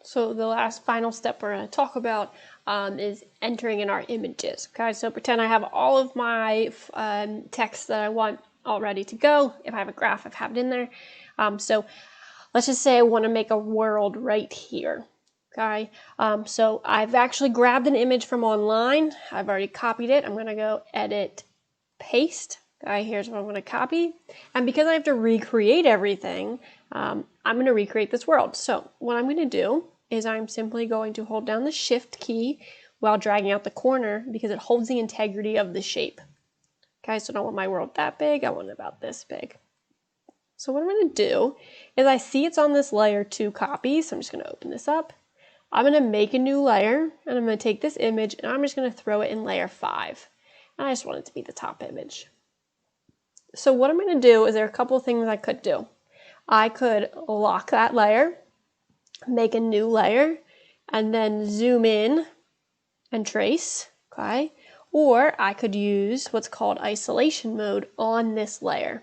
So the last final step we're going to talk about is entering in our images. Okay, so pretend I have all of my text that I want all ready to go. If I have a graph, I've had it in there. So let's just say I want to make a world right here. Okay, so I've actually grabbed an image from online. I've already copied it. I'm going to go edit, paste. Okay, here's what I'm going to copy. And because I have to recreate everything, I'm going to recreate this world. So what I'm going to do is I'm simply going to hold down the Shift key while dragging out the corner because it holds the integrity of the shape. Okay, so I don't want my world that big. I want it about this big. So what I'm going to do is I see it's on this layer 2 copy, so I'm just going to open this up. I'm going to make a new layer, and I'm going to take this image, and I'm just going to throw it in layer 5. And I just want it to be the top image. So what I'm going to do is there are a couple of things I could do. I could lock that layer, make a new layer, and then zoom in and trace, okay? Or I could use what's called isolation mode on this layer.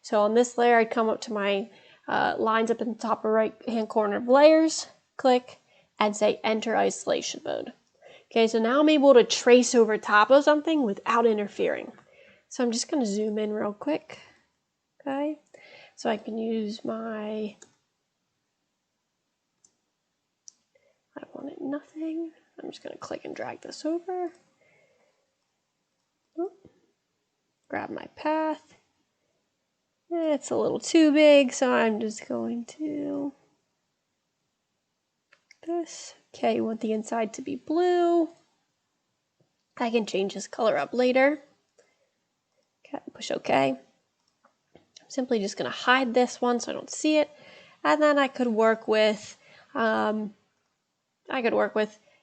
So on this layer, I'd come up to my lines up in the top right-hand corner of layers, click, and say enter isolation mode. Okay, so now I'm able to trace over top of something without interfering. So I'm just going to zoom in real quick, okay? So I can use my, I wanted nothing. I'm just going to click and drag this over. Oh, grab my path. It's a little too big, so I'm just going to this. Okay, you want the inside to be blue. I can change this color up later. Okay, push OK. I'm simply just going to hide this one so I don't see it, and then I could work with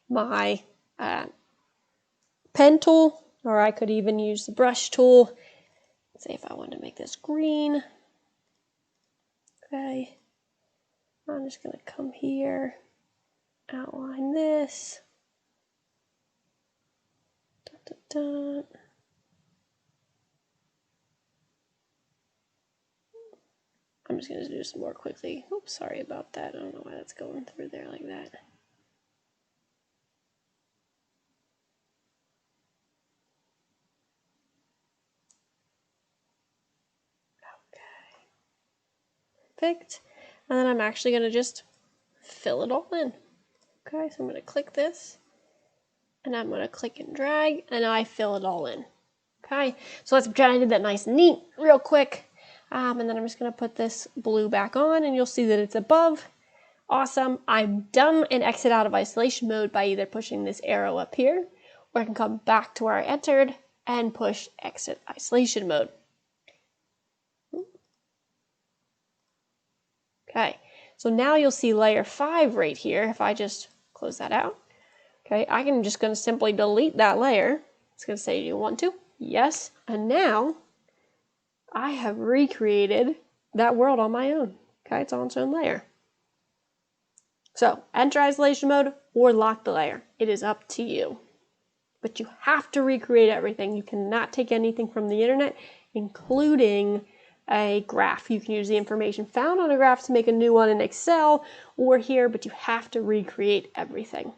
my pen tool, or I could even use the brush tool. Let's say if I wanted to make this green. Okay, I'm just going to come here, outline this. Dun, dun, dun. I'm just going to do some more quickly. Oops, sorry about that. I don't know why that's going through there like that. Okay. Perfect. And then I'm actually going to just fill it all in. Okay, so I'm going to click this, and I'm going to click and drag, and now I fill it all in. Okay, so let's pretend I did that nice and neat real quick. And then I'm just going to put this blue back on, and you'll see that it's above. Awesome. I'm done and exit out of isolation mode by either pushing this arrow up here, or I can come back to where I entered and push exit isolation mode. Okay, so now you'll see layer 5 right here. If I just close that out, okay, I can just going to simply delete that layer. It's going to say, do you want to? Yes. And now I have recreated that world on my own. Okay, it's on its own layer. So enter isolation mode or lock the layer. It is up to you. But you have to recreate everything. You cannot take anything from the internet, including a graph. You can use the information found on a graph to make a new one in Excel or here, but you have to recreate everything.